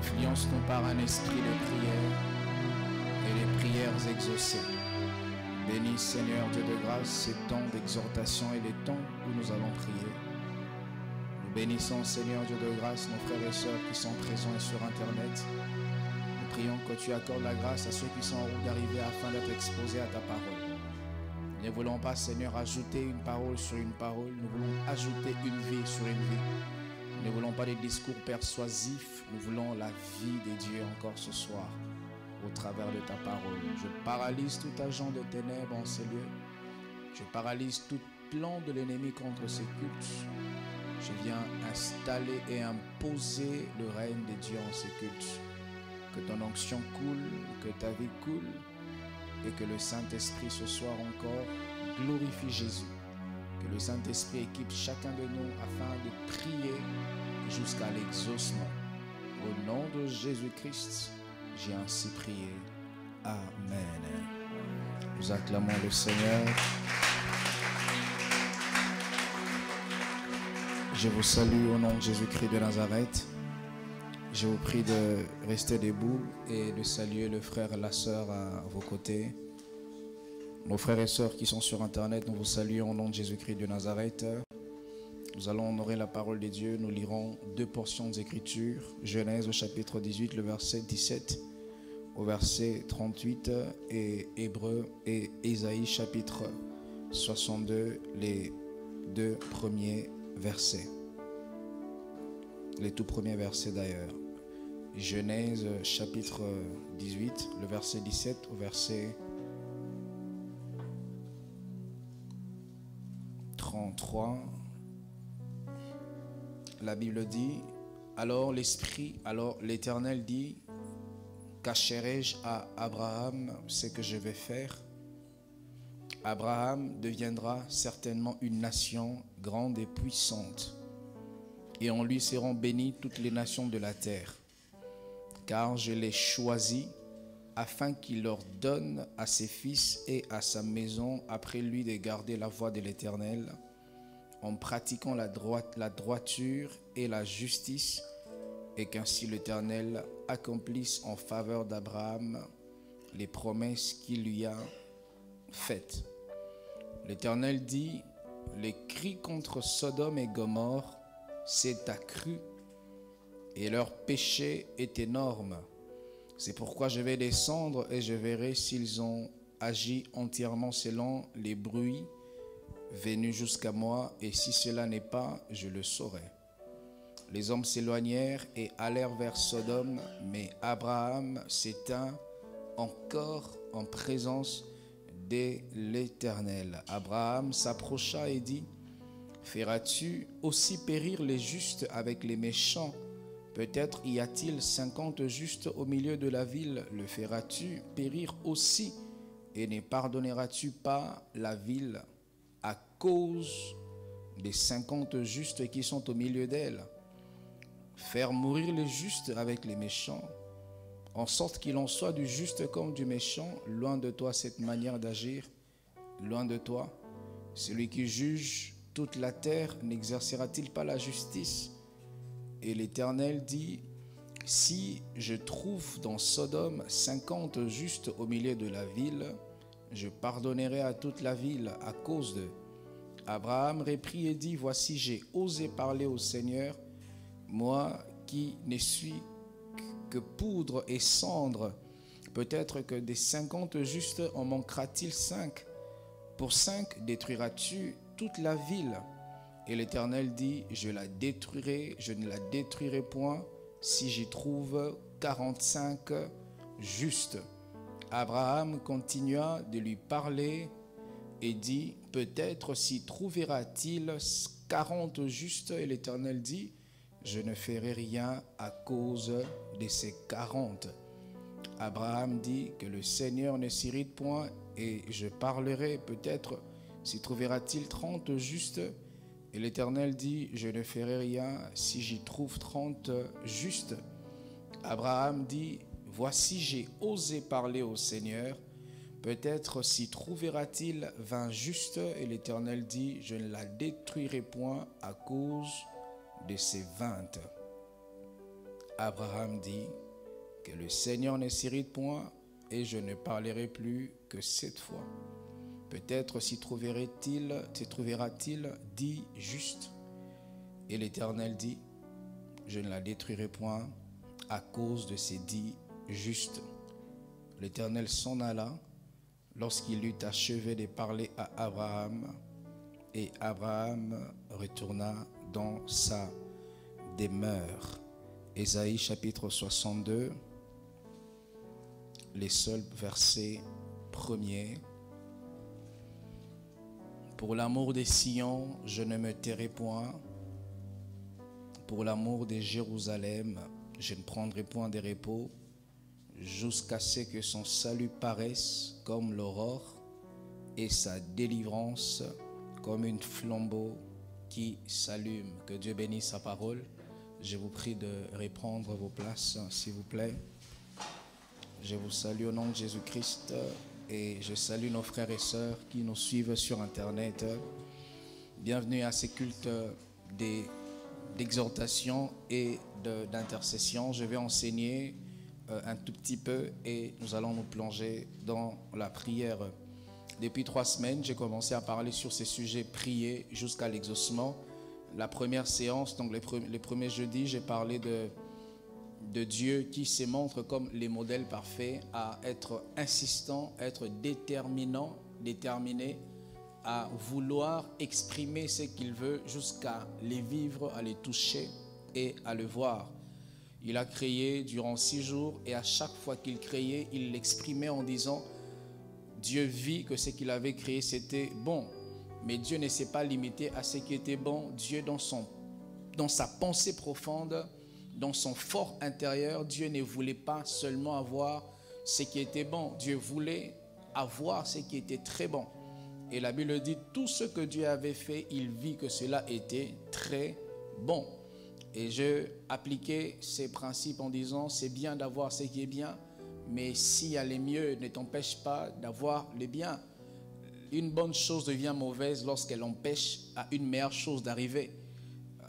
Influence-nous par un esprit de prière et les prières exaucées. Bénis Seigneur Dieu de grâce ces temps d'exhortation et les temps où nous allons prier. Nous bénissons Seigneur Dieu de grâce nos frères et sœurs qui sont présents et sur internet. Nous prions que tu accordes la grâce à ceux qui sont en route d'arriver afin d'être exposés à ta parole. Nous ne voulons pas Seigneur ajouter une parole sur une parole, nous voulons ajouter une vie sur une vie. Nous ne voulons pas des discours persuasifs, nous voulons la vie de Dieu encore ce soir au travers de ta parole. Je paralyse tout agent de ténèbres en ces lieux. Je paralyse tout plan de l'ennemi contre ces cultes. Je viens installer et imposer le règne de Dieu en ces cultes. Que ton onction coule, que ta vie coule et que le Saint-Esprit ce soir encore glorifie Jésus. Que le Saint-Esprit équipe chacun de nous afin de prier jusqu'à l'exaucement. Au nom de Jésus-Christ, j'ai ainsi prié. Amen. Nous acclamons le Seigneur. Je vous salue au nom de Jésus-Christ de Nazareth. Je vous prie de rester debout et de saluer le frère et la sœur à vos côtés. Nos frères et sœurs qui sont sur internet, nous vous saluons au nom de Jésus-Christ de Nazareth. Nous allons honorer la parole de Dieu. Nous lirons deux portions d'écriture. Genèse au chapitre 18, le verset 17 au verset 38 et Hébreux et Ésaïe chapitre 62, les deux premiers versets. Les tout premiers versets d'ailleurs. Genèse chapitre 18, le verset 17 au verset 33. La Bible dit, alors l'Éternel dit, cacherai-je à Abraham ce que je vais faire? Abraham deviendra certainement une nation grande et puissante, et en lui seront bénies toutes les nations de la terre. Car je l'ai choisi afin qu'il ordonne à ses fils et à sa maison après lui de garder la voie de l'Éternel, en pratiquant la droiture et la justice, et qu'ainsi l'Éternel accomplisse en faveur d'Abraham les promesses qu'il lui a faites. L'Éternel dit, les cris contre Sodome et Gomorrhe s'est accru, et leur péché est énorme. C'est pourquoi je vais descendre et je verrai s'ils ont agi entièrement selon les bruits venus jusqu'à moi, et si cela n'est pas, je le saurai. Les hommes s'éloignèrent et allèrent vers Sodome, mais Abraham s'étint encore en présence de l'Éternel. Abraham s'approcha et dit, feras-tu aussi périr les justes avec les méchants? Peut-être y a-t-il 50 justes au milieu de la ville. Le feras-tu périr aussi? Et ne pardonneras-tu pas la ville à cause des 50 justes qui sont au milieu d'elle? Faire mourir les justes avec les méchants, en sorte qu'il en soit du juste comme du méchant. Loin de toi cette manière d'agir, loin de toi. Celui qui juge toute la terre n'exercera-t-il pas la justice? Et l'Éternel dit, si je trouve dans Sodome 50 justes au milieu de la ville, je pardonnerai à toute la ville à cause d'eux. Abraham reprit et dit, voici j'ai osé parler au Seigneur, moi qui ne suis que poudre et cendre. Peut-être que des 50 justes en manquera-t-il 5? Pour 5 détruiras-tu toute la ville? Et l'Éternel dit, je la détruirai, je ne la détruirai point si j'y trouve 45 justes. Abraham continua de lui parler et dit, peut-être s'y trouvera-t-il 40 justes. Et l'Éternel dit, je ne ferai rien à cause de ces 40. Abraham dit, que le Seigneur ne s'irrite point, et je parlerai, peut-être s'y trouvera-t-il 30 justes. Et l'Éternel dit, je ne ferai rien si j'y trouve 30 justes. Abraham dit, voici j'ai osé parler au Seigneur, peut-être s'y trouvera-t-il 20 justes. Et l'Éternel dit, je ne la détruirai point à cause de ces 20. Abraham dit que le Seigneur ne s'irrite point et je ne parlerai plus que 7 fois. Peut-être s'y trouvera-t-il dit juste. Et l'Éternel dit, je ne la détruirai point à cause de ces dits justes. L'Éternel s'en alla lorsqu'il eut achevé de parler à Abraham, et Abraham retourna dans sa demeure. Ésaïe chapitre 62, les seuls versets premiers. Pour l'amour des Sion, je ne me tairai point. Pour l'amour de Jérusalem, je ne prendrai point de repos, jusqu'à ce que son salut paraisse comme l'aurore et sa délivrance comme une flambeau qui s'allume. Que Dieu bénisse sa parole. Je vous prie de reprendre vos places, s'il vous plaît. Je vous salue au nom de Jésus-Christ et je salue nos frères et sœurs qui nous suivent sur Internet. Bienvenue à ces cultes d'exhortation et d'intercession. Je vais enseigner un tout petit peu et nous allons nous plonger dans la prière. Depuis 3 semaines, j'ai commencé à parler sur ces sujets, prier jusqu'à l'exaucement. La première séance, donc les premiers jeudis, j'ai parlé de Dieu qui se montre comme les modèles parfaits à être insistant, à être déterminé à vouloir exprimer ce qu'il veut jusqu'à les vivre, à les toucher et à le voir. Il a créé durant 6 jours et à chaque fois qu'il créait, il l'exprimait en disant Dieu vit que ce qu'il avait créé c'était bon. Mais Dieu ne s'est pas limité à ce qui était bon. Dieu dans sa pensée profonde, dans son fort intérieur, Dieu ne voulait pas seulement avoir ce qui était bon. Dieu voulait avoir ce qui était très bon. Et la Bible dit, tout ce que Dieu avait fait, il vit que cela était très bon. Et je appliquais ces principes en disant, c'est bien d'avoir ce qui est bien, mais s'il y a les mieux, ne t'empêche pas d'avoir les biens. Une bonne chose devient mauvaise lorsqu'elle empêche à une meilleure chose d'arriver.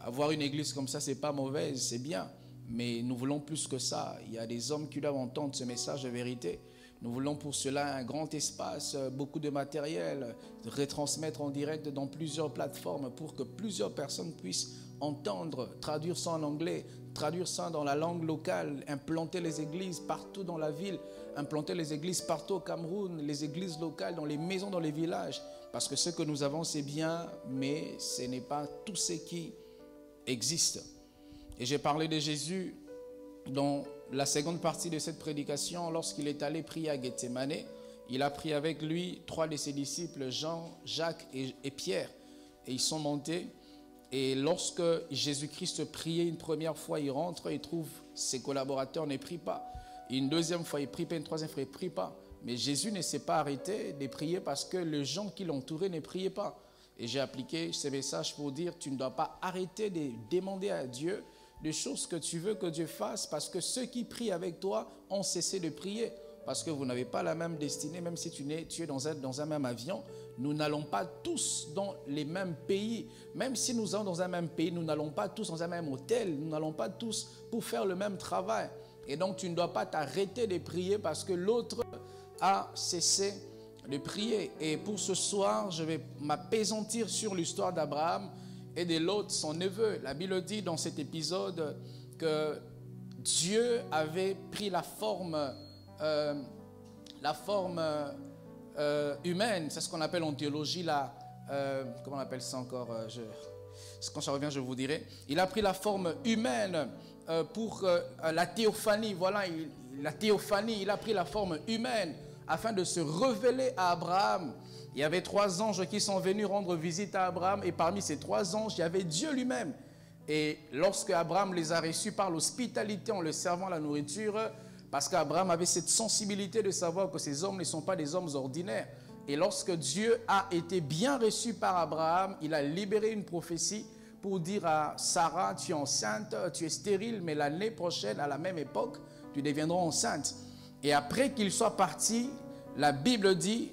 Avoir une église comme ça, c'est pas mauvaise, c'est bien. Mais nous voulons plus que ça. Il y a des hommes qui doivent entendre ce message de vérité. Nous voulons pour cela un grand espace, beaucoup de matériel, retransmettre en direct dans plusieurs plateformes pour que plusieurs personnes puissent entendre, traduire ça en anglais, traduire ça dans la langue locale, implanter les églises partout dans la ville, implanter les églises partout au Cameroun, les églises locales, dans les maisons, dans les villages. Parce que ce que nous avons, c'est bien, mais ce n'est pas tout ce qui existe. Et j'ai parlé de Jésus dans la seconde partie de cette prédication, lorsqu'il est allé prier à Gethsémane. Il a pris avec lui 3 de ses disciples, Jean, Jacques et Pierre. Et ils sont montés. Et lorsque Jésus-Christ priait une première fois, il rentre, il trouve ses collaborateurs ne prient pas. Une deuxième fois, il prie pas. Une troisième fois, il ne prie pas. Mais Jésus ne s'est pas arrêté de prier parce que les gens qui l'entouraient ne priaient pas. Et j'ai appliqué ce message pour dire, tu ne dois pas arrêter de demander à Dieu des choses que tu veux que Dieu fasse, parce que ceux qui prient avec toi ont cessé de prier, parce que vous n'avez pas la même destinée. Même si tu es dans un même avion, nous n'allons pas tous dans les mêmes pays. Même si nous allons dans un même pays, nous n'allons pas tous dans un même hôtel, nous n'allons pas tous pour faire le même travail. Et donc tu ne dois pas t'arrêter de prier parce que l'autre a cessé de prier. Et pour ce soir, je vais m'appesantir sur l'histoire d'Abraham et de Lot, son neveu. La Bible dit dans cet épisode que Dieu avait pris la forme humaine. C'est ce qu'on appelle en théologie comment on appelle ça encore, quand ça revient je vous dirai. Il a pris la forme humaine pour la théophanie. Voilà, la théophanie, il a pris la forme humaine afin de se révéler à Abraham. Il y avait 3 anges qui sont venus rendre visite à Abraham, et parmi ces 3 anges, il y avait Dieu lui-même. Et lorsque Abraham les a reçus par l'hospitalité en leur servant la nourriture, parce qu'Abraham avait cette sensibilité de savoir que ces hommes ne sont pas des hommes ordinaires. Et lorsque Dieu a été bien reçu par Abraham, il a libéré une prophétie pour dire à Sarah, tu es enceinte, tu es stérile, mais l'année prochaine, à la même époque, tu deviendras enceinte. Et après qu'il soit parti, la Bible dit,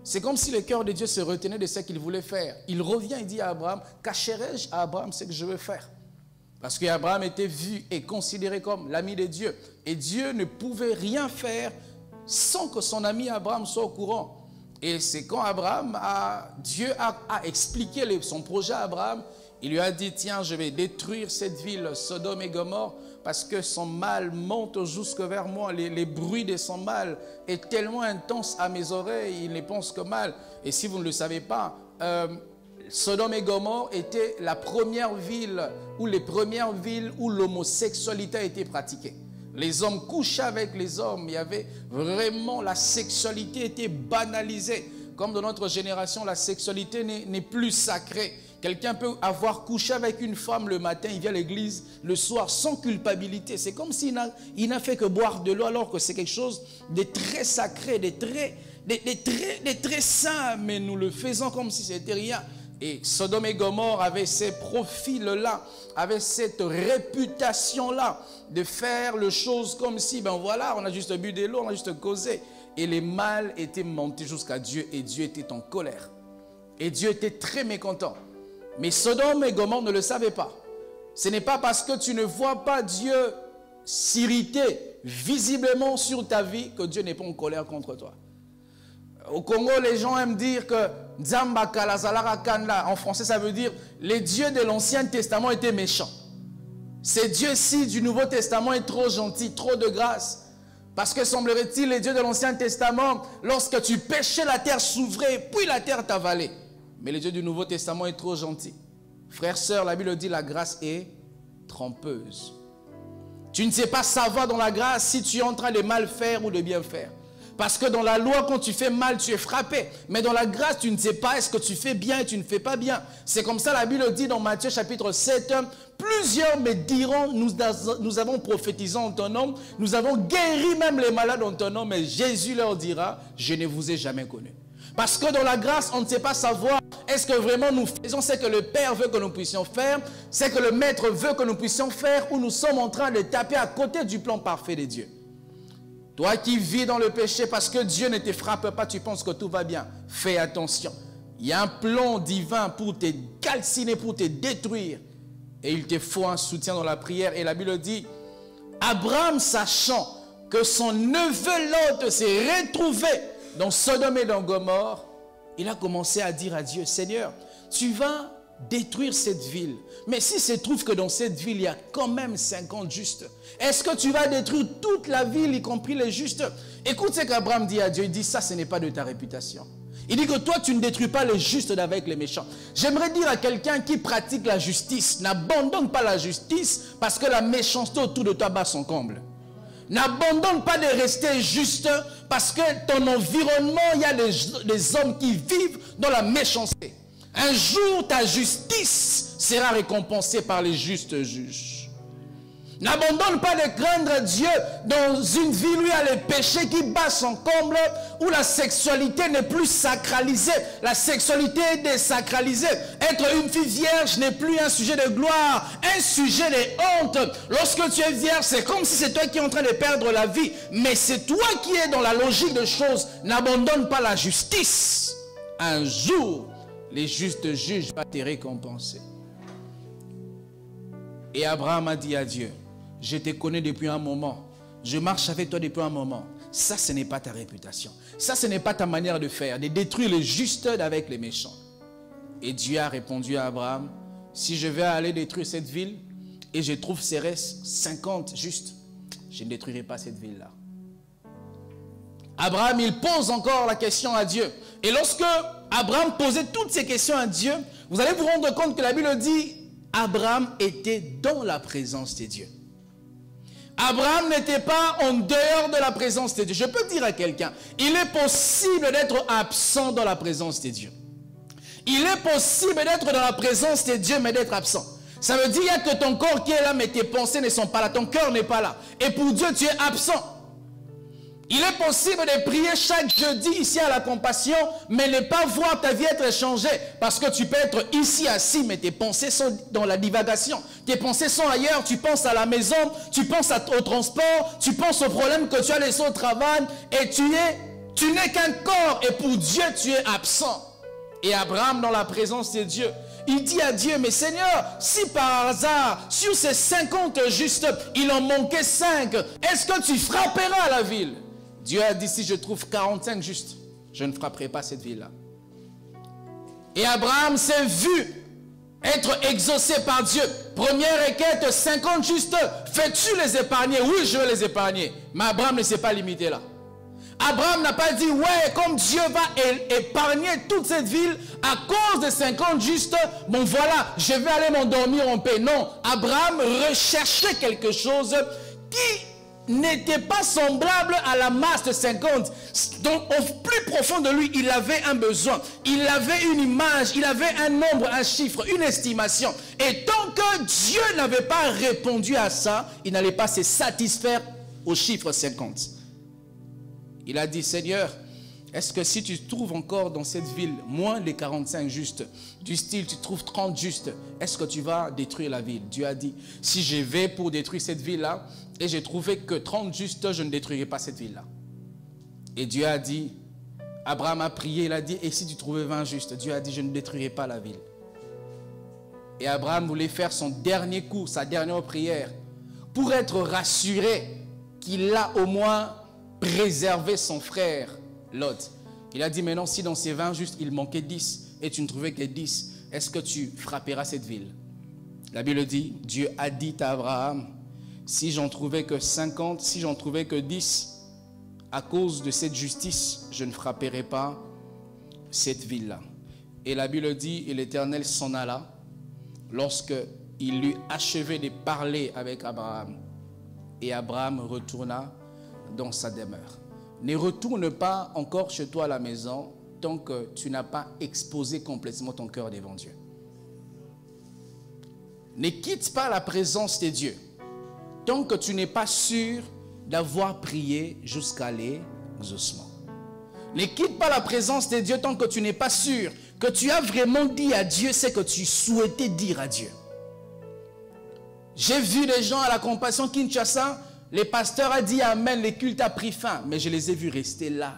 c'est comme si le cœur de Dieu se retenait de ce qu'il voulait faire. Il revient et dit à Abraham, cacherai-je à Abraham ce que je veux faire? Parce qu'Abraham était vu et considéré comme l'ami de Dieu. Et Dieu ne pouvait rien faire sans que son ami Abraham soit au courant. Et c'est quand Dieu a expliqué son projet à Abraham, il lui a dit, tiens, je vais détruire cette ville, Sodome et Gomorrhe, parce que son mal monte jusque vers moi. Les bruits de son mal est tellement intense à mes oreilles, il ne pense que mal. Et si vous ne le savez pas, Sodome et Gomorrhe était la première ville, ou les premières villes où l'homosexualité a été pratiquée. Les hommes couchaient avec les hommes, il y avait vraiment, la sexualité était banalisée. Comme dans notre génération, la sexualité n'est plus sacrée. Quelqu'un peut avoir couché avec une femme le matin, il vient à l'église le soir sans culpabilité. C'est comme s'il n'a fait que boire de l'eau alors que c'est quelque chose de très sacré, de très saint, mais nous le faisons comme si c'était rien. Et Sodome et Gomorrhe avaient ces profils-là, avaient cette réputation-là de faire les choses comme si, ben voilà, on a juste bu de l'eau, on a juste causé. Et les mal étaient montés jusqu'à Dieu et Dieu était en colère. Et Dieu était très mécontent. Mais Sodome et Gomorrhe ne le savaient pas. Ce n'est pas parce que tu ne vois pas Dieu s'irriter visiblement sur ta vie que Dieu n'est pas en colère contre toi. Au Congo, les gens aiment dire que Nzamba Kalazala Kanla, en français ça veut dire les dieux de l'Ancien Testament étaient méchants. Ces dieux-ci du Nouveau Testament est trop gentil, trop de grâce. Parce que semblerait-il, les dieux de l'Ancien Testament, lorsque tu péchais, la terre s'ouvrait, puis la terre t'avalait. Mais les dieux du Nouveau Testament est trop gentil. Frères, sœurs, la Bible dit la grâce est trompeuse. Tu ne sais pas savoir dans la grâce si tu es en train de mal faire ou de bien faire. Parce que dans la loi, quand tu fais mal, tu es frappé. Mais dans la grâce, tu ne sais pas est-ce que tu fais bien et tu ne fais pas bien. C'est comme ça la Bible dit dans Matthieu chapitre 7. Plusieurs me diront, nous avons prophétisé en ton nom, nous avons guéri même les malades en ton nom, mais Jésus leur dira, je ne vous ai jamais connu. Parce que dans la grâce, on ne sait pas savoir, est-ce que vraiment nous faisons ce que le Père veut que nous puissions faire, ce que le Maître veut que nous puissions faire, ou nous sommes en train de taper à côté du plan parfait de Dieu. Toi qui vis dans le péché parce que Dieu ne te frappe pas, tu penses que tout va bien. Fais attention. Il y a un plan divin pour te calciner, pour te détruire. Et il te faut un soutien dans la prière. Et la Bible dit, Abraham, sachant que son neveu Lot s'est retrouvé dans Sodome et dans Gomorrhe, il a commencé à dire à Dieu, Seigneur, tu vas détruire cette ville. Mais si se trouve que dans cette ville, il y a quand même 50 justes, est-ce que tu vas détruire toute la ville, y compris les justes? Écoute ce qu'Abraham dit à Dieu. Il dit, ça, ce n'est pas de ta réputation. Il dit que toi, tu ne détruis pas les justes avec les méchants. J'aimerais dire à quelqu'un qui pratique la justice, n'abandonne pas la justice parce que la méchanceté autour de toi bat son comble. N'abandonne pas de rester juste parce que ton environnement, il y a des hommes qui vivent dans la méchanceté. Un jour, ta justice sera récompensée par les justes juges. N'abandonne pas de craindre Dieu dans une vie où il y a le péché qui bat son comble, où la sexualité n'est plus sacralisée. La sexualité est désacralisée. Être une fille vierge n'est plus un sujet de gloire, un sujet de honte. Lorsque tu es vierge, c'est comme si c'est toi qui es en train de perdre la vie. Mais c'est toi qui es dans la logique des choses. N'abandonne pas la justice. Un jour, les justes juges vont te récompenser. Et Abraham a dit à Dieu, je te connais depuis un moment, je marche avec toi depuis un moment. Ça, ce n'est pas ta réputation. Ça, ce n'est pas ta manière de faire, de détruire les justes avec les méchants. Et Dieu a répondu à Abraham, si je vais aller détruire cette ville et je trouve ces restes 50 justes, je ne détruirai pas cette ville-là. Abraham, il pose encore la question à Dieu. Et lorsque Abraham posait toutes ces questions à Dieu, vous allez vous rendre compte que la Bible dit, Abraham était dans la présence de Dieu. Abraham n'était pas en dehors de la présence de Dieu. Je peux dire à quelqu'un, il est possible d'être absent dans la présence de Dieu. Il est possible d'être dans la présence de Dieu, mais d'être absent. Ça veut dire que ton corps qui est là, mais tes pensées ne sont pas là. Ton cœur n'est pas là. Et pour Dieu, tu es absent. Il est possible de prier chaque jeudi ici à la Compassion, mais ne pas voir ta vie être changée. Parce que tu peux être ici assis, mais tes pensées sont dans la divagation. Tes pensées sont ailleurs, tu penses à la maison, tu penses au transport, tu penses aux problèmes que tu as laissés au travail, et tu n'es qu'un corps, et pour Dieu, tu es absent. Et Abraham, dans la présence de Dieu, il dit à Dieu, mais Seigneur, si par hasard, sur ces 50 justes, il en manquait 5, est-ce que tu frapperas la ville? Dieu a dit, si je trouve 45 justes, je ne frapperai pas cette ville-là. Et Abraham s'est vu être exaucé par Dieu. Première requête, 50 justes, fais-tu les épargner? Oui, je vais les épargner. Mais Abraham ne s'est pas limité là. Abraham n'a pas dit, ouais, comme Dieu va épargner toute cette ville à cause de 50 justes, bon voilà, je vais aller m'endormir en paix. Non, Abraham recherchait quelque chose qui n'était pas semblable à la masse de 50. Donc au plus profond de lui, il avait un besoin, il avait une image, il avait un nombre, un chiffre, une estimation. Et tant que Dieu n'avait pas répondu à ça, il n'allait pas se satisfaire au chiffre 50. Il a dit, Seigneur, est-ce que si tu trouves encore dans cette ville moins les 45 justes, du style tu trouves 30 justes, est-ce que tu vas détruire la ville? Dieu a dit, si je vais pour détruire cette ville-là, et j'ai trouvé que 30 justes, je ne détruirai pas cette ville-là. Et Dieu a dit, Abraham a prié, il a dit, et si tu trouvais 20 justes? Dieu a dit, je ne détruirai pas la ville. Et Abraham voulait faire son dernier coup, sa dernière prière, pour être rassuré qu'il a au moins préservé son frère Lot. Il a dit, maintenant si dans ces 20 justes, il manquait 10, et tu ne trouvais que 10, est-ce que tu frapperas cette ville? La Bible dit, Dieu a dit à Abraham, si j'en trouvais que 50, si j'en trouvais que 10, à cause de cette justice, je ne frapperai pas cette ville-là. Et la Bible dit, et l'Éternel s'en alla, lorsque il eut achevé de parler avec Abraham. Et Abraham retourna dans sa demeure. Ne retourne pas encore chez toi à la maison tant que tu n'as pas exposé complètement ton cœur devant Dieu. Ne quitte pas la présence de Dieu tant que tu n'es pas sûr d'avoir prié jusqu'à l'exaucement. Ne quitte pas la présence de Dieu tant que tu n'es pas sûr que tu as vraiment dit à Dieu ce que tu souhaitais dire à Dieu. J'ai vu des gens à la Compassion Kinshasa, les pasteurs ont dit Amen, les cultes a pris fin, mais je les ai vus rester là.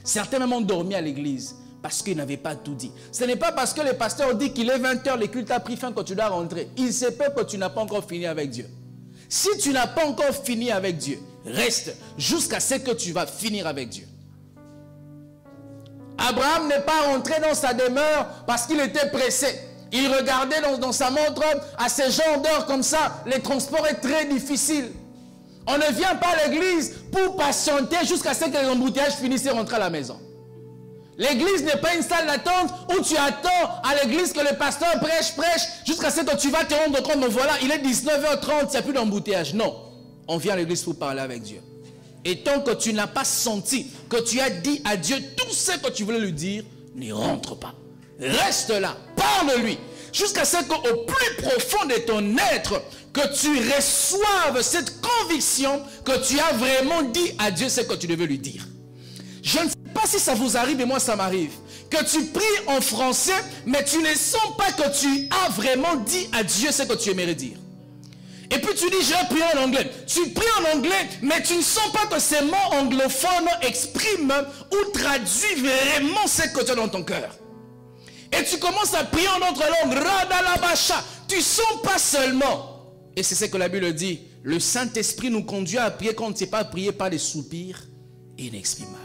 Certains même ont dormi à l'église parce qu'ils n'avaient pas tout dit. Ce n'est pas parce que les pasteurs ont dit qu'il est 20 h, les cultes a pris fin que tu dois rentrer. Il se peut que tu n'as pas encore fini avec Dieu. Si tu n'as pas encore fini avec Dieu, reste jusqu'à ce que tu vas finir avec Dieu. Abraham n'est pas rentré dans sa demeure parce qu'il était pressé. Il regardait dans sa montre, à ces gens d'heure comme ça, les transports est très difficile. On ne vient pas à l'église pour patienter jusqu'à ce que les embouteillages finissent et rentrer à la maison. L'église n'est pas une salle d'attente où tu attends à l'église que le pasteur prêche jusqu'à ce que tu vas te rendre compte, voilà, il est 19h30, il n'y a plus d'embouteillage. Non, on vient à l'église pour parler avec Dieu. Et tant que tu n'as pas senti que tu as dit à Dieu tout ce que tu voulais lui dire, ne rentre pas. Reste là, parle-lui, jusqu'à ce qu'au plus profond de ton être, que tu reçoives cette conviction que tu as vraiment dit à Dieu ce que tu devais lui dire. Je ne sais pas si ça vous arrive, et moi ça m'arrive, que tu pries en français, mais tu ne sens pas que tu as vraiment dit à Dieu ce que tu aimerais dire. Et puis tu dis, je vais prier en anglais. Tu pries en anglais, mais tu ne sens pas que ces mots anglophones expriment ou traduisent vraiment ce que tu as dans ton cœur. Et tu commences à prier en autre langue, Radalabasha. Tu ne sens pas seulement. Et c'est ce que la Bible dit. Le Saint-Esprit nous conduit à prier quand on ne sait pas prier par des soupirs inexprimables.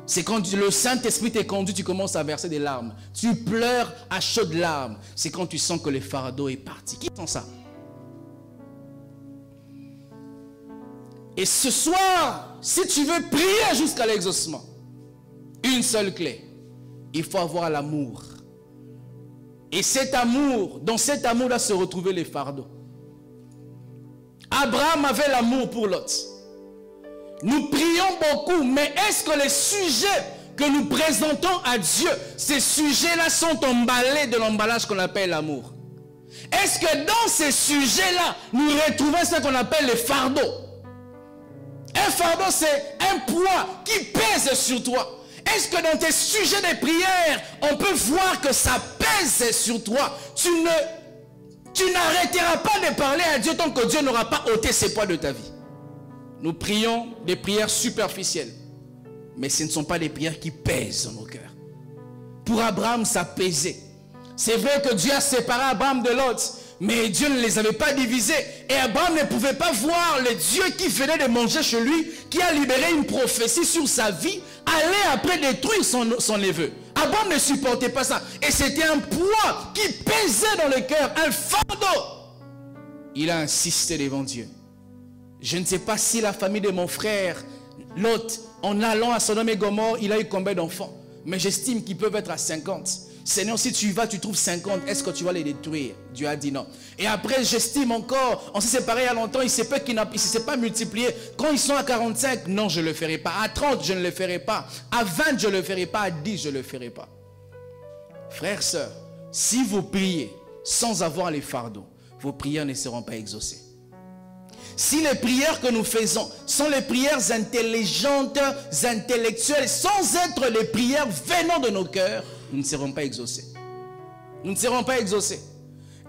C'est quand le Saint-Esprit te conduit, tu commences à verser des larmes. Tu pleures à chaudes larmes. C'est quand tu sens que le fardeau est parti. Qui sent ça? Et ce soir, si tu veux prier jusqu'à l'exaucement, une seule clé, il faut avoir l'amour. Et cet amour, dans cet amour doit se retrouver les fardeaux. Abraham avait l'amour pour Lot. Nous prions beaucoup, mais est-ce que les sujets que nous présentons à Dieu, ces sujets-là sont emballés de l'emballage qu'on appelle l'amour? Est-ce que dans ces sujets-là, nous retrouvons ce qu'on appelle les fardeaux? Un fardeau, c'est un poids qui pèse sur toi. Est-ce que dans tes sujets de prière, on peut voir que ça pèse sur toi? Tu n'arrêteras pas de parler à Dieu tant que Dieu n'aura pas ôté ses poids de ta vie. Nous prions des prières superficielles, mais ce ne sont pas des prières qui pèsent dans nos cœurs. Pour Abraham, ça pesait. C'est vrai que Dieu a séparé Abraham de Lot, mais Dieu ne les avait pas divisés. Et Abraham ne pouvait pas voir le Dieu qui venait de manger chez lui, qui a libéré une prophétie sur sa vie, aller après détruire son neveu. Abraham ne supportait pas ça. Et c'était un poids qui pesait dans le cœur, un fardeau. Il a insisté devant Dieu. Je ne sais pas si la famille de mon frère, Lot, en allant à Sodome et Gomorrhe, il a eu combien d'enfants? Mais j'estime qu'ils peuvent être à 50. Seigneur, si tu y vas, tu trouves 50, est-ce que tu vas les détruire? Dieu a dit non. Et après, j'estime encore, on s'est séparés il y a longtemps, il ne s'est pas multiplié. Quand ils sont à 45, non, je ne le ferai pas. À 30, je ne le ferai pas. À 20, je ne le ferai pas. À 10, je ne le ferai pas. Frères, sœurs, si vous priez sans avoir les fardeaux, vos prières ne seront pas exaucées. Si les prières que nous faisons sont les prières intelligentes, intellectuelles, sans être les prières venant de nos cœurs, nous ne serons pas exaucés. Nous ne serons pas exaucés.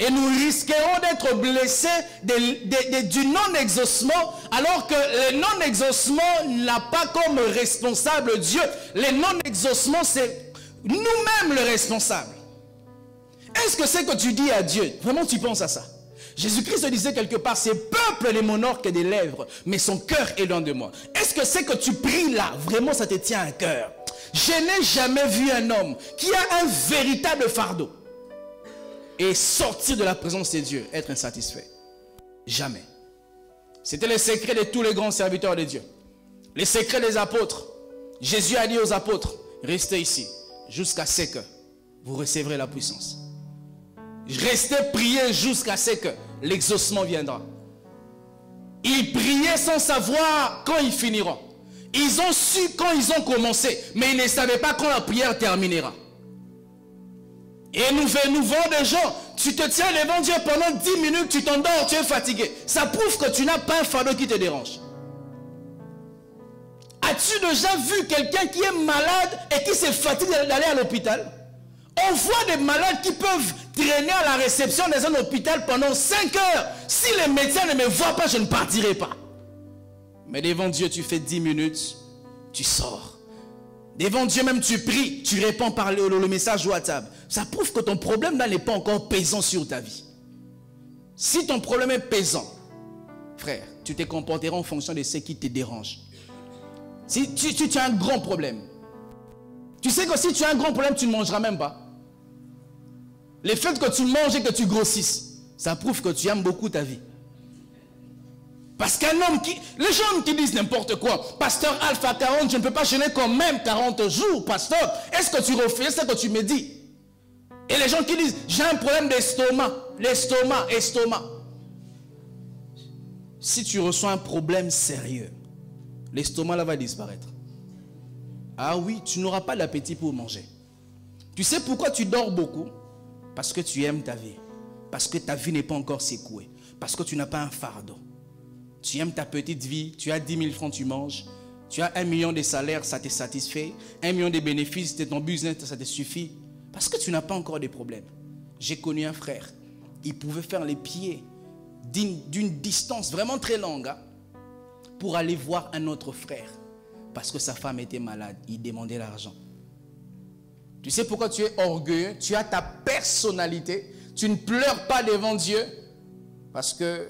Et nous risquerons d'être blessés du non-exaucement, alors que le non-exaucement n'a pas comme responsable Dieu. Le non-exaucement, c'est nous-mêmes le responsable. Est-ce que c'est que tu dis à Dieu? Vraiment, tu penses à ça? Jésus-Christ disait quelque part, ces peuples ne m'honorent que des lèvres, mais son cœur est loin de moi. Est-ce que c'est que tu pries là? Vraiment, ça te tient à cœur? Je n'ai jamais vu un homme qui a un véritable fardeau et sortir de la présence de Dieu, être insatisfait. Jamais. C'était le secret de tous les grands serviteurs de Dieu. Le secret des apôtres. Jésus a dit aux apôtres, restez ici jusqu'à ce que vous recevrez la puissance. Restez prier jusqu'à ce que l'exaucement viendra. Ils priaient sans savoir quand ils finiront. Ils ont su quand ils ont commencé, mais ils ne savaient pas quand la prière terminera. Et nous venons des gens, tu te tiens devant Dieu pendant 10 minutes, tu t'endors, tu es fatigué. Ça prouve que tu n'as pas un fardeau qui te dérange. As-tu déjà vu quelqu'un qui est malade et qui se fatigue d'aller à l'hôpital? On voit des malades qui peuvent traîner à la réception dans un hôpital pendant 5 heures. Si les médecins ne me voient pas, je ne partirai pas. Mais devant Dieu, tu fais 10 minutes, tu sors. Devant Dieu même, tu pries, tu réponds par le message WhatsApp. Ça prouve que ton problème là n'est pas encore pesant sur ta vie. Si ton problème est pesant, frère, tu te comporteras en fonction de ce qui te dérange. Si tu as un grand problème, tu sais que si tu as un grand problème, tu ne mangeras même pas. Le fait que tu manges et que tu grossisses, ça prouve que tu aimes beaucoup ta vie. Parce qu'un homme qui... Les gens qui disent n'importe quoi. Pasteur Alpha 40, je ne peux pas jeûner quand même 40 jours. Pasteur, est-ce que tu refais ce que tu me dis? Et les gens qui disent, j'ai un problème d'estomac. L'estomac. Si tu reçois un problème sérieux, l'estomac là va disparaître. Ah oui, tu n'auras pas d'appétit pour manger. Tu sais pourquoi tu dors beaucoup? Parce que tu aimes ta vie. Parce que ta vie n'est pas encore secouée. Parce que tu n'as pas un fardeau. Tu aimes ta petite vie, tu as 10 000 francs, tu manges. Tu as 1 million de salaires, ça te satisfait. 1 million de bénéfices de ton business, ça te suffit. Parce que tu n'as pas encore de problèmes. J'ai connu un frère. Il pouvait faire les pieds d'une distance vraiment très longue pour aller voir un autre frère. Parce que sa femme était malade. Il demandait l'argent. Tu sais pourquoi tu es orgueilleux? Tu as ta personnalité. Tu ne pleures pas devant Dieu. Parce que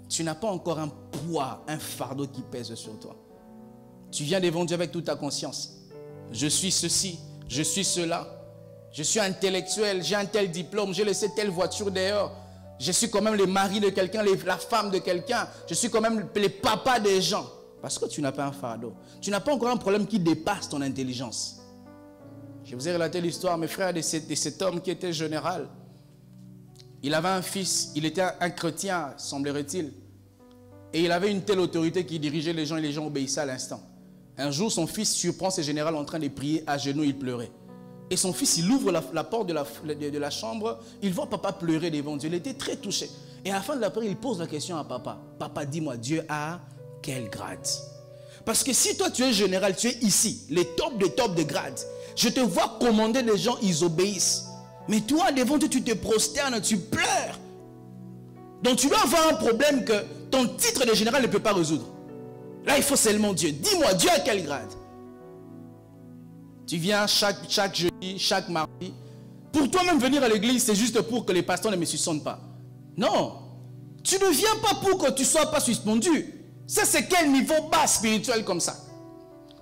tu n'as pas encore un poids, un fardeau qui pèse sur toi. Tu viens devant Dieu avec toute ta conscience. Je suis ceci, je suis cela. Je suis intellectuel, j'ai un tel diplôme, j'ai laissé telle voiture dehors. Je suis quand même le mari de quelqu'un, la femme de quelqu'un. Je suis quand même le papa des gens. Parce que tu n'as pas un fardeau. Tu n'as pas encore un problème qui dépasse ton intelligence. Je vous ai relaté l'histoire, mes frères, de cet homme qui était général. Il avait un fils, il était un chrétien, semblerait-il. Et il avait une telle autorité qui dirigeait les gens et les gens obéissaient à l'instant. Un jour, son fils surprend ce général en train de prier à genoux, il pleurait. Et son fils, il ouvre la porte de la chambre, il voit papa pleurer devant Dieu. Il était très touché. Et à la fin de la prière, il pose la question à papa. Papa, dis-moi, Dieu a quel grade? Parce que si toi tu es général, tu es ici, les tops de grade. Je te vois commander les gens, ils obéissent. Mais toi, devant Dieu, tu te prosternes, tu pleures. Donc tu dois avoir un problème que ton titre de général ne peut pas résoudre. Là, il faut seulement Dieu. Dis-moi, Dieu a quel grade? Tu viens chaque jeudi, chaque mardi, Pour toi-même venir à l'église, c'est juste pour que les pasteurs ne me suspendent pas. Non. Tu ne viens pas pour que tu ne sois pas suspendu. Ça, c'est quel niveau bas spirituel comme ça?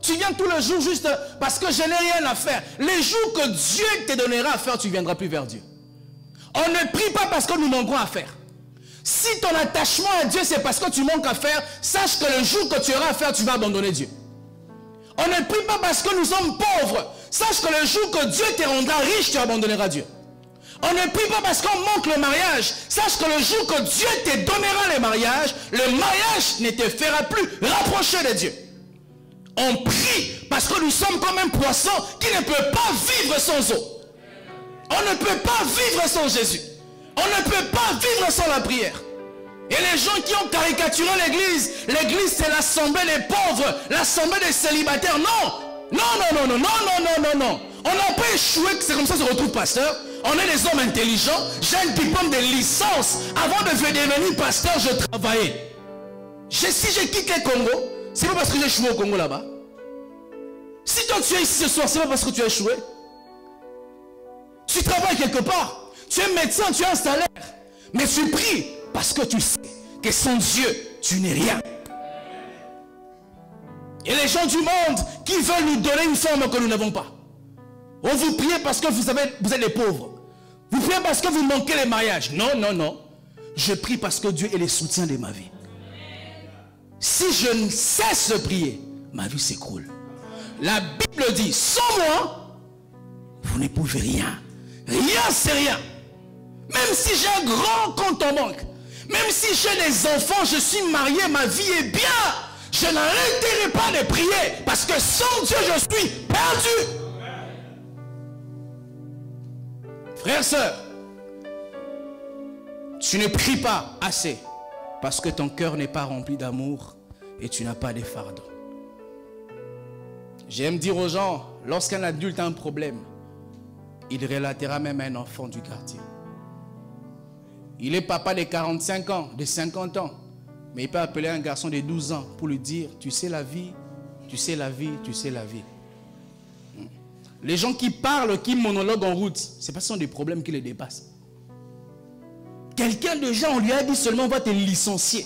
Tu viens tous les jours juste parce que je n'ai rien à faire. Les jours que Dieu te donnera à faire, tu ne viendras plus vers Dieu. On ne prie pas parce que nous manquons à faire. Si ton attachement à Dieu, c'est parce que tu manques à faire, sache que le jour que tu auras à faire, tu vas abandonner Dieu. On ne prie pas parce que nous sommes pauvres. Sache que le jour que Dieu te rendra riche, tu abandonneras Dieu. On ne prie pas parce qu'on manque le mariage. Sache que le jour que Dieu te donnera le mariage ne te fera plus rapprocher de Dieu. On prie parce que nous sommes comme un poisson qui ne peut pas vivre sans eau. On ne peut pas vivre sans Jésus. On ne peut pas vivre sans la prière. Et les gens qui ont caricaturé l'église c'est l'assemblée des pauvres, l'assemblée des célibataires. Non, non, non, non, non, non, non, non, non. On n'a pas échoué, c'est comme ça qu'on se retrouve pasteur. On est des hommes intelligents. J'ai un diplôme de licence. Avant de devenir pasteur, je travaillais. Si j'ai quitté le Congo, c'est pas parce que j'ai échoué au Congo là-bas. Si toi tu es ici ce soir, c'est pas parce que tu as échoué. Tu travailles quelque part. Tu es médecin, tu as un salaire. Mais tu pries parce que tu sais que sans Dieu, tu n'es rien. Et les gens du monde qui veulent nous donner une forme que nous n'avons pas. On vous prie parce que vous êtes des pauvres. Vous priez parce que vous manquez les mariages. Non, non, non. Je prie parce que Dieu est le soutien de ma vie. Si je ne cesse de prier, ma vie s'écroule. La Bible dit, sans moi, vous ne pouvez rien. Rien, c'est rien. Même si j'ai un grand compte en banque, même si j'ai des enfants, je suis marié, ma vie est bien, je n'arrêterai pas de prier parce que sans Dieu, je suis perdu. Frères, sœurs, tu ne pries pas assez parce que ton cœur n'est pas rempli d'amour et tu n'as pas de fardeau. J'aime dire aux gens, lorsqu'un adulte a un problème, il relatera même à un enfant du quartier. Il est papa de 45 ans, de 50 ans, mais il peut appeler un garçon de 12 ans pour lui dire, tu sais la vie, tu sais la vie, tu sais la vie. Les gens qui parlent, qui monologuent en route, c'est parce qu'ils ont des problèmes qui les dépassent. Quelqu'un de gens, on lui a dit seulement, on va te licencier.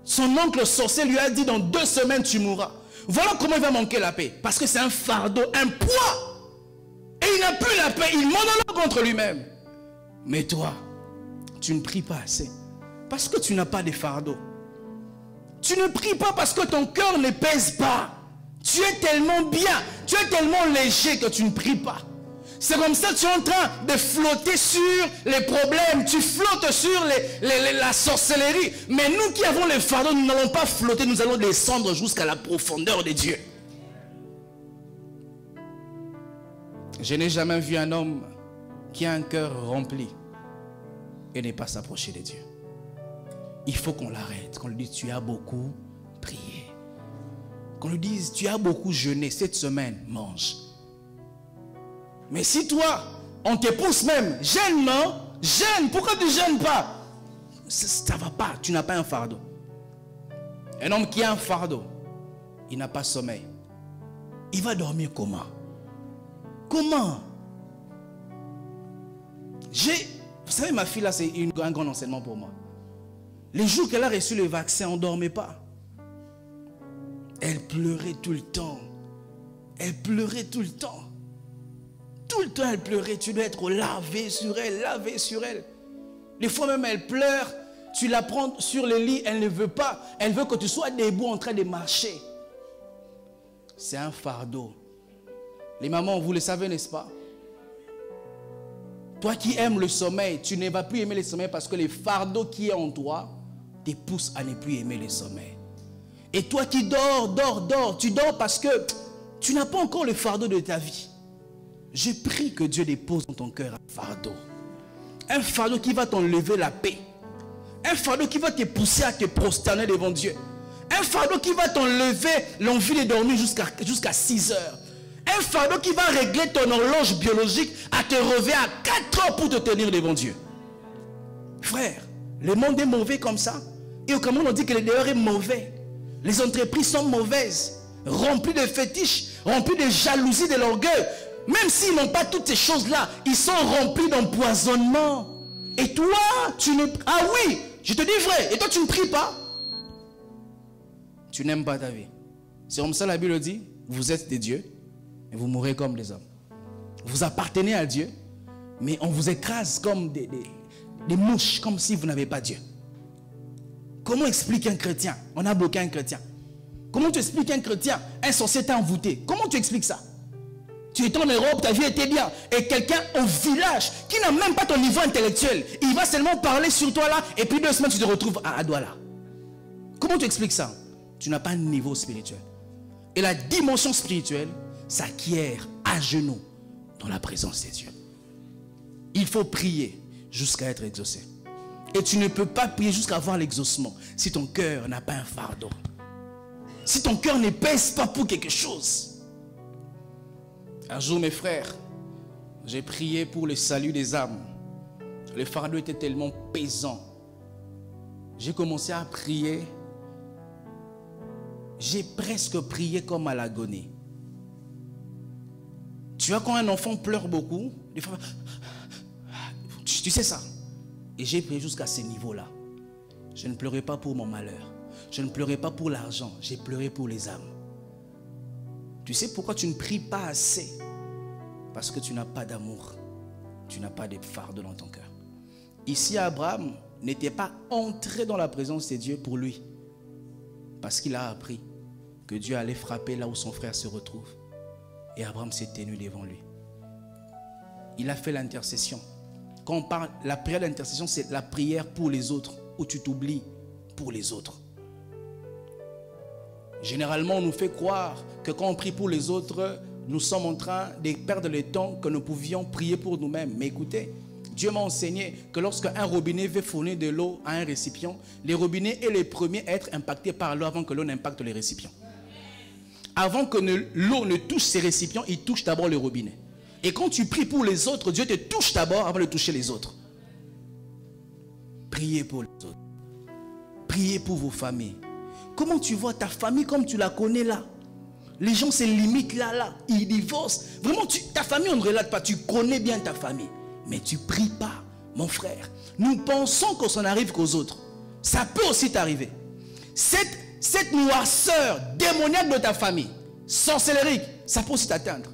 Son oncle sorcier lui a dit, dans 2 semaines, tu mourras. Voilà comment il va manquer la paix. Parce que c'est un fardeau, un poids. Et il n'a plus la paix, il monologue contre lui-même. Mais toi, tu ne pries pas assez. Parce que tu n'as pas de fardeau. Tu ne pries pas parce que ton cœur ne pèse pas. Tu es tellement bien, tu es tellement léger que tu ne pries pas. C'est comme ça que tu es en train de flotter sur les problèmes. Tu flottes sur la sorcellerie. Mais nous qui avons les fardeaux, nous n'allons pas flotter, nous allons descendre jusqu'à la profondeur de Dieu. Je n'ai jamais vu un homme qui a un cœur rempli et n'est pas s'approcher de Dieu. Il faut qu'on l'arrête, qu'on lui dise tu as beaucoup prié. Qu'on lui dise tu as beaucoup jeûné cette semaine, mange. Mais si toi, on te pousse même, jeûne non, jeûne, pourquoi tu ne jeûnes pas? Ça ne va pas, tu n'as pas un fardeau. Un homme qui a un fardeau, il n'a pas sommeil. Il va dormir comment? Comment? Vous savez, ma fille là, c'est un grand enseignement pour moi. Les jours qu'elle a reçu le vaccin, on ne dormait pas. Elle pleurait tout le temps. Elle pleurait tout le temps. Tout le temps, elle pleurait. Tu dois être lavé sur elle, lavé sur elle. Des fois même, elle pleure. Tu la prends sur le lit, elle ne veut pas. Elle veut que tu sois debout en train de marcher. C'est un fardeau. Les mamans, vous le savez, n'est-ce pas? Toi qui aimes le sommeil, tu ne vas plus aimer le sommeil parce que le fardeau qui est en toi te pousse à ne plus aimer le sommeil. Et toi qui dors, tu dors parce que tu n'as pas encore le fardeau de ta vie. Je prie que Dieu dépose dans ton cœur un fardeau. Un fardeau qui va t'enlever la paix. Un fardeau qui va te pousser à te prosterner devant Dieu. Un fardeau qui va t'enlever l'envie de dormir jusqu'à 6 heures. Un fardeau qui va régler ton horloge biologique à te réveiller à 4 heures pour te tenir devant Dieu. Frère, le monde est mauvais comme ça. Et au Cameroun, on dit que le dehors est mauvais. Les entreprises sont mauvaises, remplies de fétiches, remplies de jalousie, de l'orgueil. même s'ils n'ont pas toutes ces choses-là, ils sont remplis d'empoisonnement. Et toi, tu ne... Ah oui, je te dis vrai. Et toi, tu ne pries pas. Tu n'aimes pas ta vie. C'est comme ça la Bible dit, vous êtes des dieux, et vous mourrez comme des hommes. Vous appartenez à Dieu, mais on vous écrase comme des mouches, comme si vous n'avez pas Dieu. Comment expliquer un chrétien? On a bloqué un chrétien. Comment tu expliques un chrétien? Un sorcier t'a envoûté. Comment tu expliques ça? Tu étais en Europe, ta vie était bien. Et quelqu'un au village, qui n'a même pas ton niveau intellectuel, il va seulement parler sur toi là, et puis 2 semaines tu te retrouves à Douala. Comment tu expliques ça? Tu n'as pas un niveau spirituel. Et la dimension spirituelle s'acquiert à genoux dans la présence de Dieu. Il faut prier jusqu'à être exaucé. Et tu ne peux pas prier jusqu'à avoir l'exaucement si ton cœur n'a pas un fardeau. Si ton cœur ne pèse pas pour quelque chose. Un jour, mes frères, j'ai prié pour le salut des âmes. Le fardeau était tellement pesant. J'ai commencé à prier. J'ai presque prié comme à l'agonie. Tu vois, quand un enfant pleure beaucoup, des fois, tu sais ça. Et j'ai prié jusqu'à ce niveau-là. Je ne pleurais pas pour mon malheur. Je ne pleurais pas pour l'argent. J'ai pleuré pour les âmes. Tu sais pourquoi tu ne pries pas assez? Parce que tu n'as pas d'amour. Tu n'as pas de fardeau dans ton cœur. Ici, Abraham n'était pas entré dans la présence de Dieu pour lui. Parce qu'il a appris que Dieu allait frapper là où son frère se retrouve. Et Abraham s'est tenu devant lui. Il a fait l'intercession. Quand on parle, la prière d'intercession, c'est la prière pour les autres, où tu t'oublies pour les autres. Généralement, on nous fait croire que quand on prie pour les autres, nous sommes en train de perdre le temps que nous pouvions prier pour nous-mêmes. Mais écoutez, Dieu m'a enseigné que lorsqu'un robinet veut fournir de l'eau à un récipient, les robinets est les premiers à être impactés par l'eau avant que l'eau n'impacte les récipients. Avant que l'eau ne touche ces récipients, il touche d'abord le robinet. Et quand tu pries pour les autres, Dieu te touche d'abord avant de toucher les autres. Priez pour les autres. Priez pour vos familles. Comment tu vois ta famille comme tu la connais là? Les gens se limitent là. Ils divorcent. Vraiment, ta famille, on ne relate pas. Tu connais bien ta famille. Mais tu ne pries pas, mon frère. Nous pensons qu'on s'en arrive qu'aux autres. Ça peut aussi t'arriver. Cette noirceur démoniaque de ta famille, sorcellerie, ça peut aussi t'atteindre.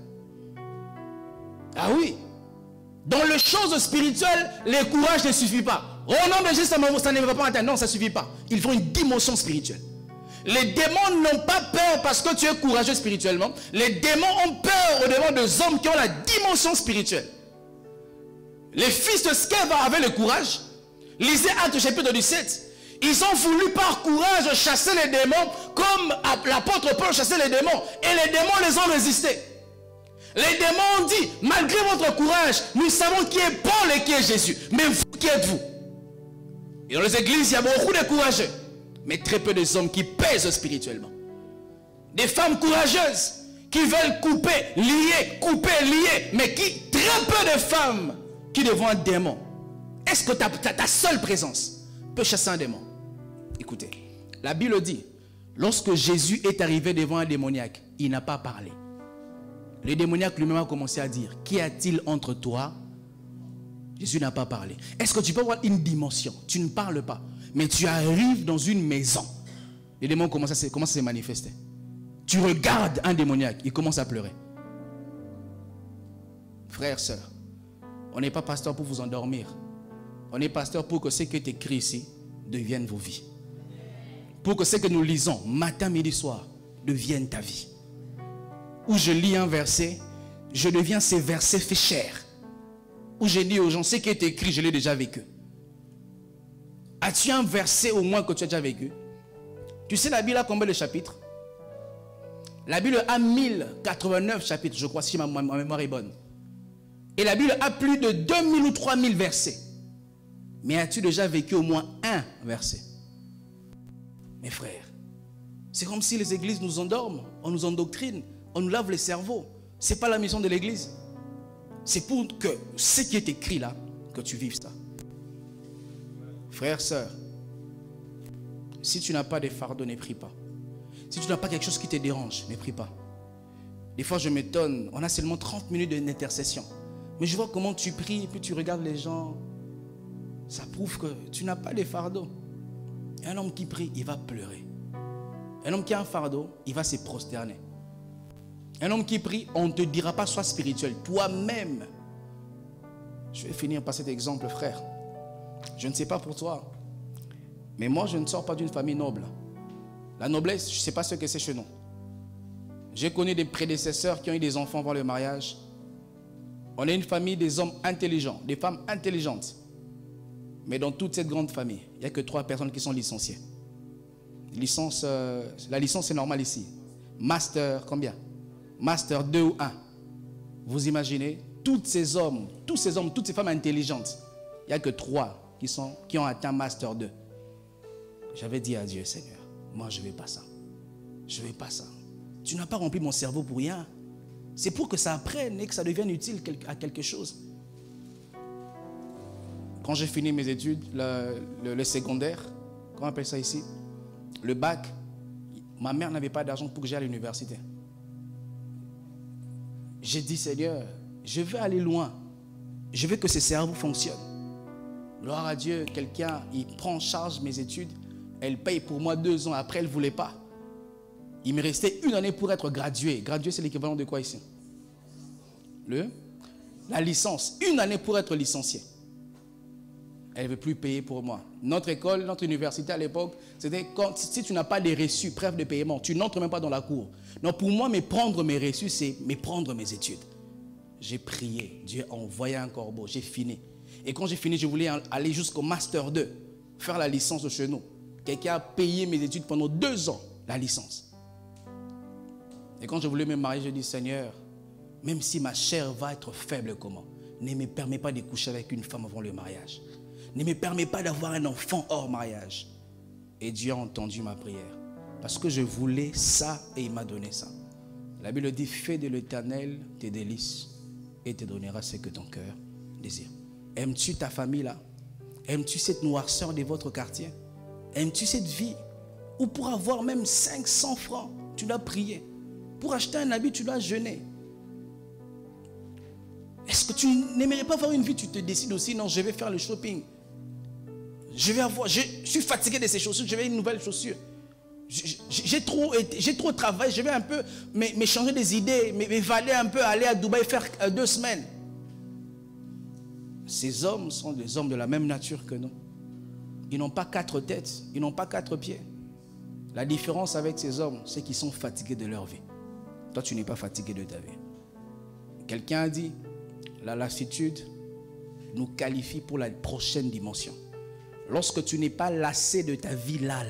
Ah oui. Dans les choses spirituelles, le courage ne suffit pas. Oh non, mais juste ça ne va pas atteindre. Non, ça ne suffit pas. Il faut une dimension spirituelle. Les démons n'ont pas peur parce que tu es courageux spirituellement. Les démons ont peur au-devant des hommes qui ont la dimension spirituelle. Les fils de Sceva avaient le courage. Lisez Actes chapitre 17. Ils ont voulu par courage chasser les démons comme l'apôtre Paul chassait les démons. Et les démons les ont résistés. Les démons ont dit, malgré votre courage, nous savons qui est Paul et qui est Jésus. Mais vous, qui êtes-vous? Et dans les églises, il y a beaucoup de courageux. Mais très peu de hommes qui pèsent spirituellement. Des femmes courageuses qui veulent couper, lier. Mais très peu de femmes qui devant un démon. Est-ce que ta seule présence peut chasser un démon? Écoutez, la Bible dit, lorsque Jésus est arrivé devant un démoniaque, il n'a pas parlé. Le démoniaque lui-même a commencé à dire, qu'y a-t-il entre toi? Jésus n'a pas parlé. Est-ce que tu peux avoir une dimension? Tu ne parles pas, mais tu arrives dans une maison. Les démons commencent à se manifester. Tu regardes un démoniaque, il commence à pleurer. Frères, sœurs, on n'est pas pasteur pour vous endormir. On est pasteur pour que ce qui est écrit ici devienne vos vies. Pour que ce que nous lisons matin, midi, soir devienne ta vie. Où je lis un verset, je deviens ces versets fait chair. Où je dis aux gens, ce qui est écrit, je l'ai déjà vécu. As-tu un verset au moins que tu as déjà vécu? Tu sais la Bible a combien de chapitres? La Bible a 1089 chapitres, je crois, si ma mémoire est bonne. Et la Bible a plus de 2000 ou 3000 versets. Mais as-tu déjà vécu au moins un verset? Mes frères, c'est comme si les églises nous endorment, on nous endoctrine, on nous lave les cerveaux. Ce n'est pas la mission de l'église. C'est pour que ce qui est écrit là, que tu vives ça. Frères, sœurs, si tu n'as pas de fardeau, ne prie pas. Si tu n'as pas quelque chose qui te dérange, ne prie pas. Des fois, je m'étonne. On a seulement 30 minutes d'intercession. Mais je vois comment tu pries et puis tu regardes les gens. Ça prouve que tu n'as pas de fardeau. Un homme qui prie, il va pleurer. Un homme qui a un fardeau, il va se prosterner. Un homme qui prie, on ne te dira pas sois spirituel. Toi-même. Je vais finir par cet exemple, frère. Je ne sais pas pour toi. Mais moi, je ne sors pas d'une famille noble. La noblesse, je ne sais pas ce que c'est chez nous. J'ai connu des prédécesseurs qui ont eu des enfants avant le mariage. On est une famille des hommes intelligents, des femmes intelligentes. Mais dans toute cette grande famille, il n'y a que 3 personnes qui sont licenciées. La licence, c'est normal ici. Master, combien? Master 2 ou 1. Vous imaginez, tous ces hommes, toutes ces femmes intelligentes, il n'y a que 3 qui ont atteint Master 2. J'avais dit à Dieu, Seigneur, moi je ne veux pas ça. Je ne veux pas ça. Tu n'as pas rempli mon cerveau pour rien. C'est pour que ça apprenne et que ça devienne utile à quelque chose. Quand j'ai fini mes études, le secondaire, comment on appelle ça ici? Le bac, ma mère n'avait pas d'argent pour que j'aille à l'université. J'ai dit, Seigneur, je veux aller loin. Je veux que ce cerveau fonctionne. Gloire à Dieu, quelqu'un, il prend en charge mes études. Elle paye pour moi 2 ans. Après, elle ne voulait pas. Il me restait 1 année pour être gradué. Gradué, c'est l'équivalent de quoi ici? La licence. 1 année pour être licencié. Elle ne veut plus payer pour moi. Notre école, notre université à l'époque, c'était si tu n'as pas les reçus, preuve de paiement, tu n'entres même pas dans la cour. Donc pour moi, me prendre mes reçus, c'est me prendre mes études. J'ai prié. Dieu a envoyé un corbeau. J'ai fini. Et quand j'ai fini, je voulais aller jusqu'au Master 2, faire la licence de chez nous. Quelqu'un a payé mes études pendant 2 ans, la licence. Et quand je voulais me marier, je dis, Seigneur, même si ma chair va être faible comment, ne me permets pas de coucher avec une femme avant le mariage. Ne me permets pas d'avoir un enfant hors mariage. Et Dieu a entendu ma prière. Parce que je voulais ça et il m'a donné ça. La Bible dit, fais de l'Éternel tes délices et te donnera ce que ton cœur désire. Aimes-tu ta famille là? Aimes-tu cette noirceur de votre quartier? Aimes-tu cette vie? Ou pour avoir même 500 francs, tu dois prier. Pour acheter un habit, tu dois jeûner. Est-ce que tu n'aimerais pas avoir une vie? Tu te décides aussi, non, je vais faire le shopping. Je suis fatigué de ces chaussures, je vais une nouvelle chaussure. J'ai trop travaillé, je vais un peu me changer des idées, m'évader un peu, aller à Dubaï faire 2 semaines. Ces hommes sont des hommes de la même nature que nous. Ils n'ont pas 4 têtes, ils n'ont pas 4 pieds. La différence avec ces hommes, c'est qu'ils sont fatigués de leur vie. Toi, tu n'es pas fatigué de ta vie. Quelqu'un a dit, la lassitude nous qualifie pour la prochaine dimension. Lorsque tu n'es pas lassé de ta vie là,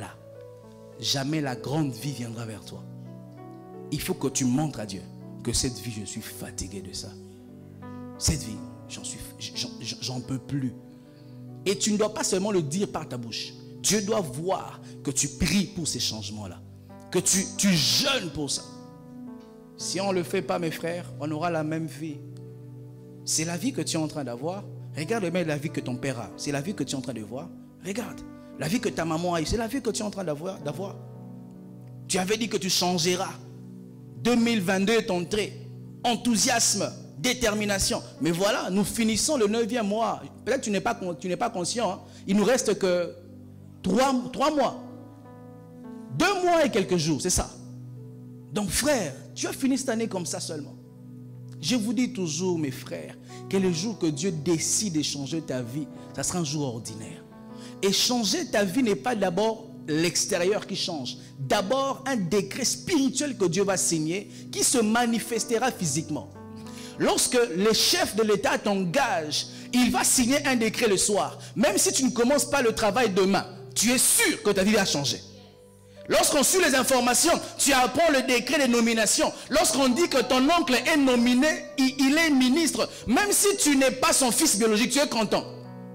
jamais la grande vie viendra vers toi. Il faut que tu montres à Dieu que cette vie, je suis fatigué de ça. Cette vie, j'en peux plus. Et tu ne dois pas seulement le dire par ta bouche. Dieu doit voir que tu pries pour ces changements-là. Que tu jeûnes pour ça. Si on ne le fait pas, mes frères, on aura la même vie. C'est la vie que tu es en train d'avoir. Regarde même la vie que ton père a. C'est la vie que tu es en train de voir. Regarde. La vie que ta maman a eu. C'est la vie que tu es en train d'avoir. Tu avais dit que tu changeras. 2022 est entré. Enthousiasme, détermination. Mais voilà, nous finissons le 9e mois. Peut-être que tu n'es pas conscient. Hein. Il nous reste que 3 mois. 2 mois et quelques jours, c'est ça. Donc frère, tu as fini cette année comme ça seulement. Je vous dis toujours, mes frères, que le jour que Dieu décide de changer ta vie, ça sera un jour ordinaire. Et changer ta vie n'est pas d'abord l'extérieur qui change. D'abord, un décret spirituel que Dieu va signer qui se manifestera physiquement. Lorsque le chef de l'État t'engage, il va signer un décret le soir. Même si tu ne commences pas le travail demain, tu es sûr que ta vie va changer. Lorsqu'on suit les informations, tu apprends le décret de nomination. Lorsqu'on dit que ton oncle est nominé, il est ministre, même si tu n'es pas son fils biologique, tu es content.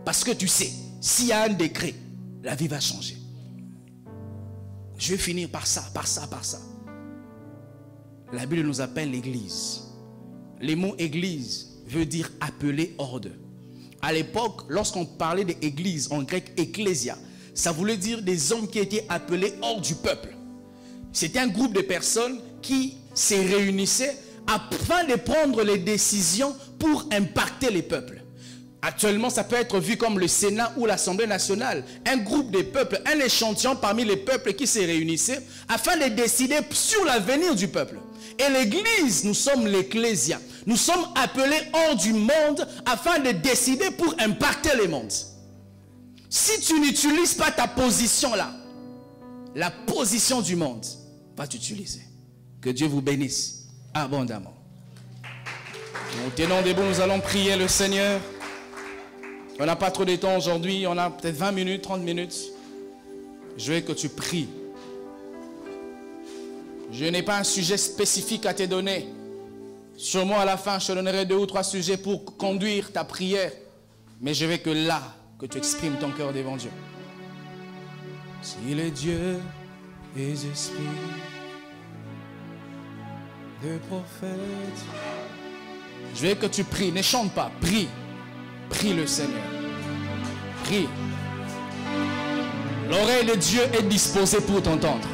Parce que tu sais, s'il y a un décret, la vie va changer. Je vais finir par ça. La Bible nous appelle l'église. Le mot église veut dire appeler hors d'eux. À l'époque, lorsqu'on parlait d'église, en grec ecclésia, ça voulait dire des hommes qui étaient appelés hors du peuple. C'était un groupe de personnes qui se réunissaient afin de prendre les décisions pour impacter les peuples. Actuellement, ça peut être vu comme le Sénat ou l'Assemblée nationale, un groupe de peuples, un échantillon parmi les peuples qui se réunissaient afin de décider sur l'avenir du peuple. Et l'Église, nous sommes l'Ecclésia. Nous sommes appelés hors du monde afin de décider pour impacter le monde. Si tu n'utilises pas ta position là, la position du monde va t'utiliser. Que Dieu vous bénisse abondamment. Nous tenons debout, nous allons prier le Seigneur. On n'a pas trop de temps aujourd'hui, on a peut-être 20 minutes, 30 minutes. Je veux que tu pries. Je n'ai pas un sujet spécifique à te donner. Sûrement à la fin, je te donnerai 2 ou 3 sujets pour conduire ta prière. Mais je veux que là, que tu exprimes ton cœur devant Dieu. S'il est Dieu et esprits de prophètes. Je veux que tu pries, ne chante pas, prie. Prie le Seigneur. Prie. L'oreille de Dieu est disposée pour t'entendre.